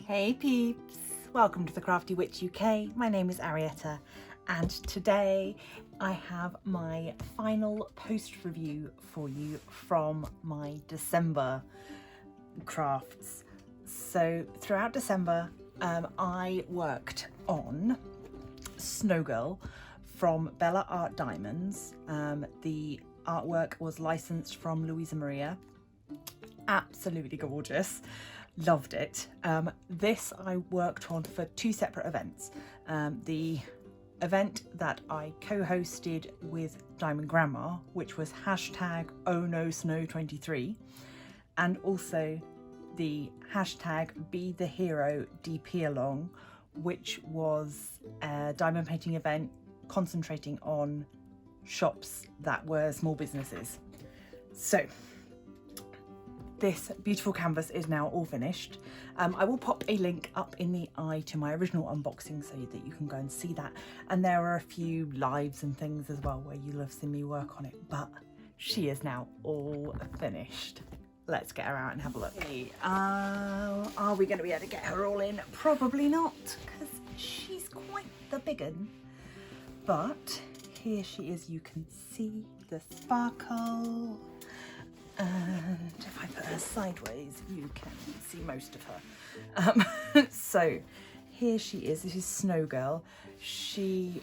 Hey peeps, welcome to the Crafty Witch UK. My name is Arietta and today I have my final post review for you from my December crafts. So throughout December I worked on Snow Girl from Bella Art Diamonds. The artwork was licensed from Louisa Maria. Absolutely gorgeous. Loved it. This I worked on for two separate events. The event that I co-hosted with Diamond Grandma, which was hashtag #OhNoSnow23, and also the hashtag BeTheHeroDP Along, which was a diamond painting event concentrating on shops that were small businesses. So this beautiful canvas is now all finished. I will pop a link up in the eye to my original unboxing so that you can go and see that. And there are a few lives and things as well where you'll have seen me work on it, but she is now all finished. Let's get her out and have a look. Are we going to be able to get her all in? Probably not, because she's quite the big one. But here she is. You can see the sparkle. And if I put her sideways, you can see most of her. So here she is. This is Snow Girl. She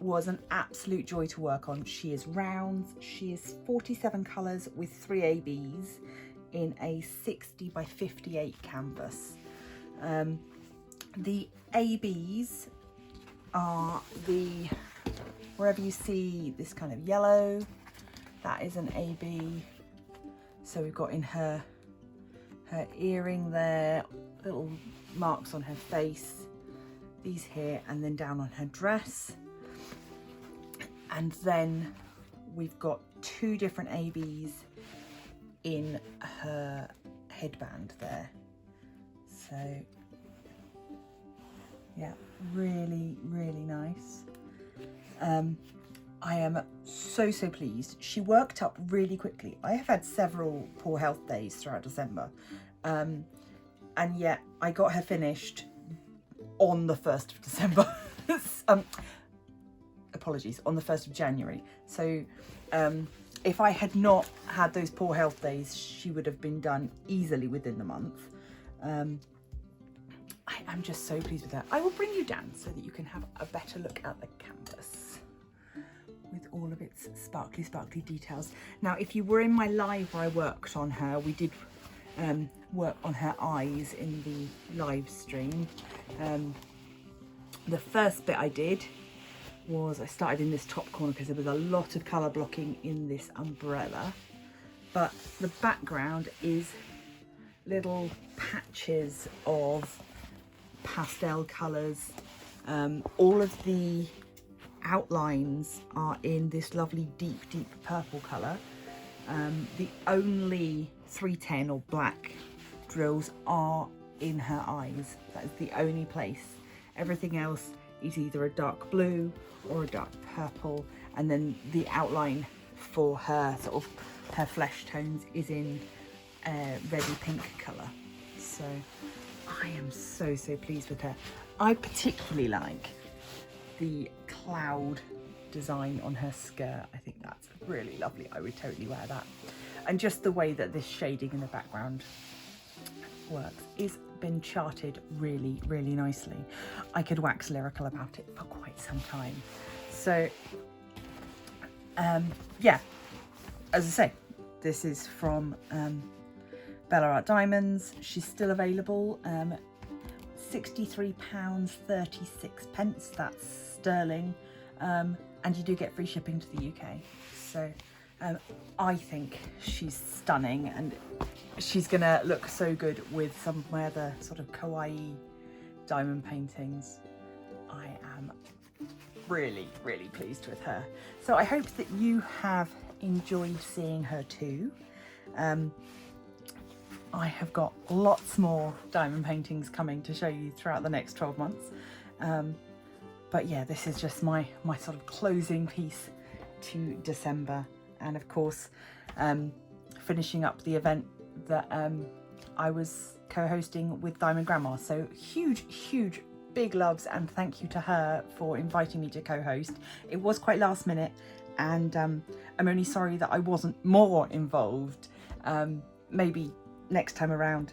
was an absolute joy to work on. She is round. She is 47 colours with 3 ABs in a 60 by 58 canvas. The ABs are wherever you see this kind of yellow, that is an AB. So we've got in her earring there, little marks on her face, these here, and then down on her dress. And then we've got 2 different ABs in her headband there. So yeah, really, really nice. I am so pleased. She worked up really quickly. I have had several poor health days throughout December, and yet I got her finished on the 1st of December. Apologies, on the 1st of January. So if I had not had those poor health days, she would have been done easily within the month. I am just so pleased with her. I will bring you down so that you can have a better look at the canvas with all of its sparkly details. Now, if you were in my live where I worked on her, we did work on her eyes in the live stream. The first bit I did was I started in this top corner because there was a lot of colour blocking in this umbrella, but the background is little patches of pastel colours. All of the outlines are in this lovely deep purple colour. The only 310 or black drills are in her eyes. That is the only place. Everything else is either a dark blue or a dark purple, and then the outline for her sort of her flesh tones is in a reddy pink colour. So I am so pleased with her. I particularly like the cloud design on her skirt. I think that's really lovely. I would totally wear that. And just the way that this shading in the background works is been charted really nicely. I could wax lyrical about it for quite some time. So yeah, as I say, this is from Bella Art Diamonds. She's still available. £63.36, that's sterling, and you do get free shipping to the UK. So I think she's stunning, and she's gonna look so good with some of my other sort of kawaii diamond paintings. I am really pleased with her. So I hope that you have enjoyed seeing her too. I have got lots more diamond paintings coming to show you throughout the next 12 months. But yeah, this is just my sort of closing piece to December. And of course, finishing up the event that I was co-hosting with Diamond Grandma. So huge big loves and thank you to her for inviting me to co-host. It was quite last minute, and I'm only sorry that I wasn't more involved. Maybe next time around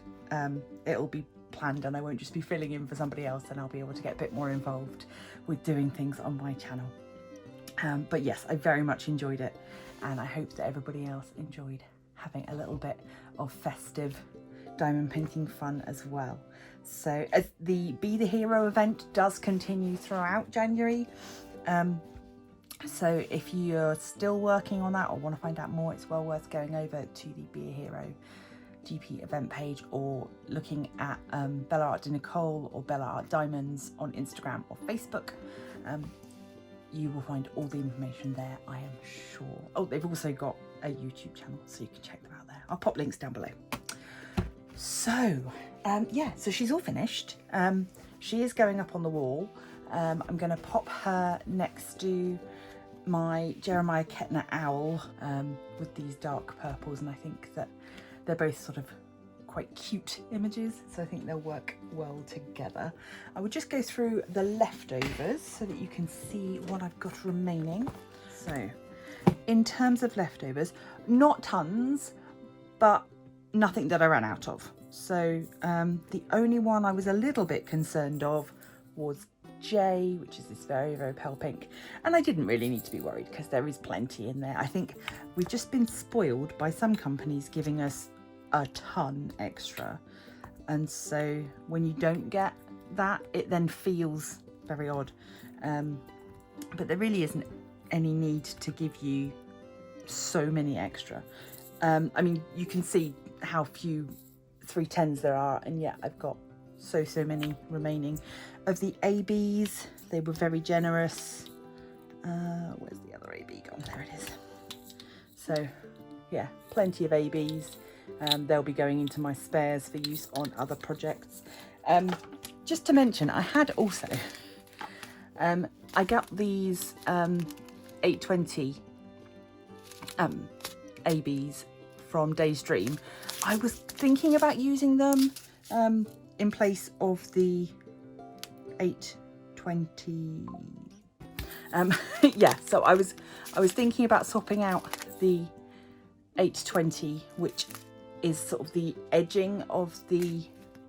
it'll be planned and I won't just be filling in for somebody else, and I'll be able to get a bit more involved with doing things on my channel. But yes, I very much enjoyed it, and I hope that everybody else enjoyed having a little bit of festive diamond painting fun as well. So as the Be the Hero event does continue throughout January, so if you're still working on that or want to find out more, it's well worth going over to the Be a Hero GP event page, or looking at Bella Art de Nicole or Bella Art Diamonds on Instagram or Facebook. You will find all the information there, I am sure. Oh, they've also got a YouTube channel, so you can check them out there. I'll pop links down below. So yeah, so she's all finished. She is going up on the wall. I'm going to pop her next to my Jeremiah Kettner owl with these dark purples, and I think that they're both sort of quite cute images, so I think they'll work well together. I would just go through the leftovers so that you can see what I've got remaining. So in terms of leftovers, not tons, but nothing that I ran out of. So the only one I was a little bit concerned of was J, which is this very pale pink, and I didn't really need to be worried because there is plenty in there. I think we've just been spoiled by some companies giving us a ton extra, and so when you don't get that, it then feels very odd, but there really isn't any need to give you so many extra. I mean, you can see how few 310s there are, and yet I've got so many remaining. Of the ABs, they were very generous. Where's the other AB gone? There it is. So yeah, plenty of ABs. They'll be going into my spares for use on other projects. Just to mention, I had also I got these 820 ABs from Day's Dream. I was thinking about using them in place of the 820. Yeah, so I was thinking about swapping out the 820, which is sort of the edging of the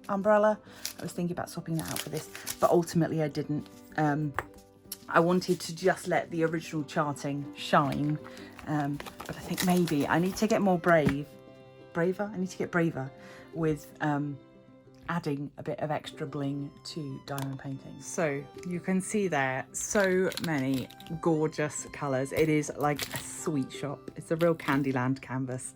umbrella. I was thinking about swapping that out for this, but ultimately I didn't. I wanted to just let the original charting shine, but I think maybe I need to get more braver. I need to get braver with adding a bit of extra bling to diamond painting. So you can see there so many gorgeous colours. It is like a sweet shop. It's a real Candyland canvas.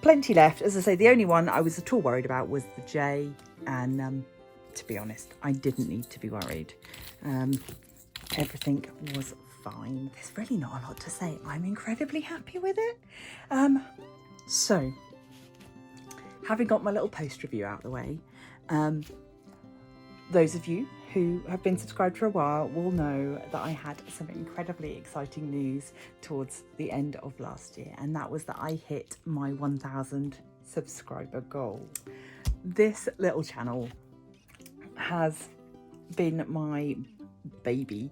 Plenty left. As I say, the only one I was at all worried about was the J, and to be honest, I didn't need to be worried. Everything was fine. There's really not a lot to say. I'm incredibly happy with it. So having got my little post review out of the way, those of you who have been subscribed for a while will know that I had some incredibly exciting news towards the end of last year, and that was that I hit my 1,000 subscriber goal. This little channel has been my baby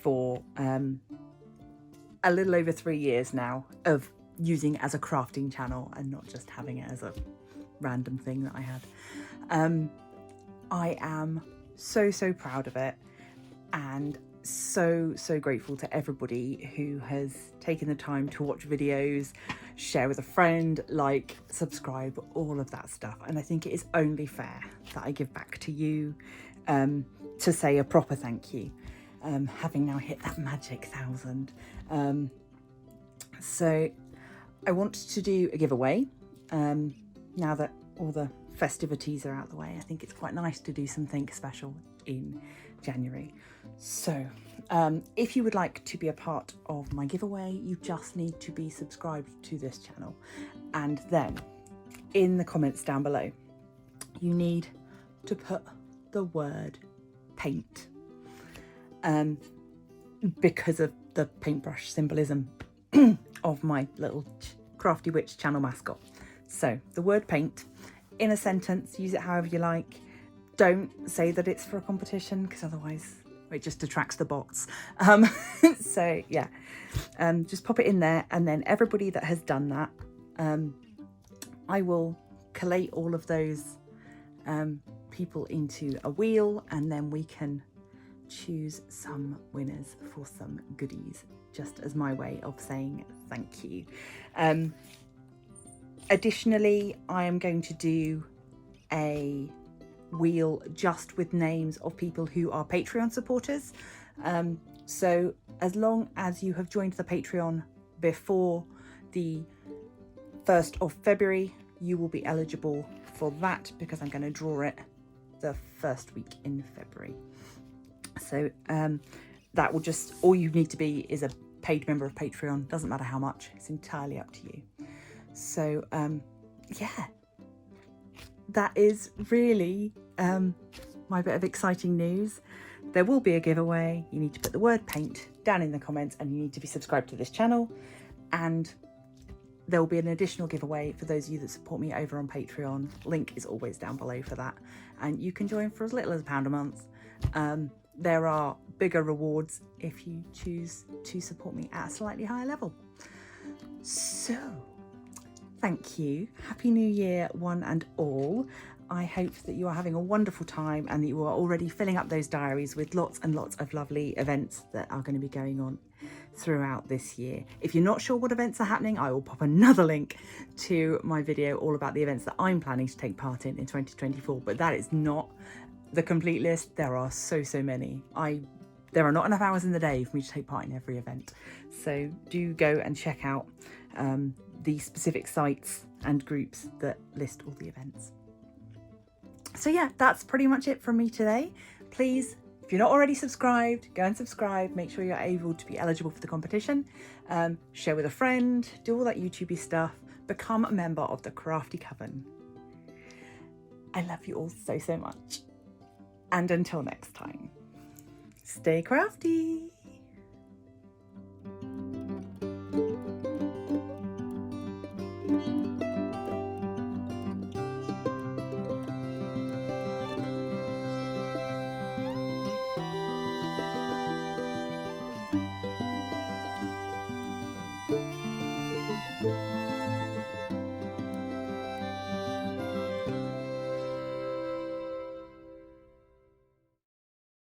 for a little over 3 years now, of using as a crafting channel and not just having it as a random thing that I had. I am so proud of it, and so grateful to everybody who has taken the time to watch videos, share with a friend, like, subscribe, all of that stuff. And I think it is only fair that I give back to you to say a proper thank you, having now hit that magic 1,000. So I want to do a giveaway now that all the festivities are out the way. I think it's quite nice to do something special in January. So if you would like to be a part of my giveaway, you just need to be subscribed to this channel, and then in the comments down below you need to put the word paint, because of the paintbrush symbolism of my little Crafty Witch channel mascot. So the word paint in a sentence, use it however you like. Don't say that it's for a competition, because otherwise it just attracts the bots. So yeah, just pop it in there, and then everybody that has done that, I will collate all of those people into a wheel, and then we can choose some winners for some goodies, just as my way of saying thank you. Additionally, I am going to do a wheel just with names of people who are Patreon supporters. So as long as you have joined the Patreon before the 1st of February, you will be eligible for that, because I'm going to draw it the first week in February. So that will just, all you need to be is a paid member of Patreon. Doesn't matter how much, it's entirely up to you. So yeah, that is really my bit of exciting news. There will be a giveaway. You need to put the word paint down in the comments, and you need to be subscribed to this channel, and there will be an additional giveaway for those of you that support me over on Patreon. Link is always down below for that, and you can join for as little as £1 a month. There are bigger rewards if you choose to support me at a slightly higher level. So thank you. Happy New Year, one and all. I hope that you are having a wonderful time, and that you are already filling up those diaries with lots and lots of lovely events that are going to be going on throughout this year. If you're not sure what events are happening, I will pop another link to my video all about the events that I'm planning to take part in 2024, but that is not the complete list. There are so many. There are not enough hours in the day for me to take part in every event. So do go and check out the specific sites and groups that list all the events. So yeah, that's pretty much it from me today. Please, if you're not already subscribed, go and subscribe. Make sure you're able to be eligible for the competition. Share with a friend, do all that YouTubey stuff. Become a member of the Crafty Coven. I love you all so much. And until next time, stay crafty.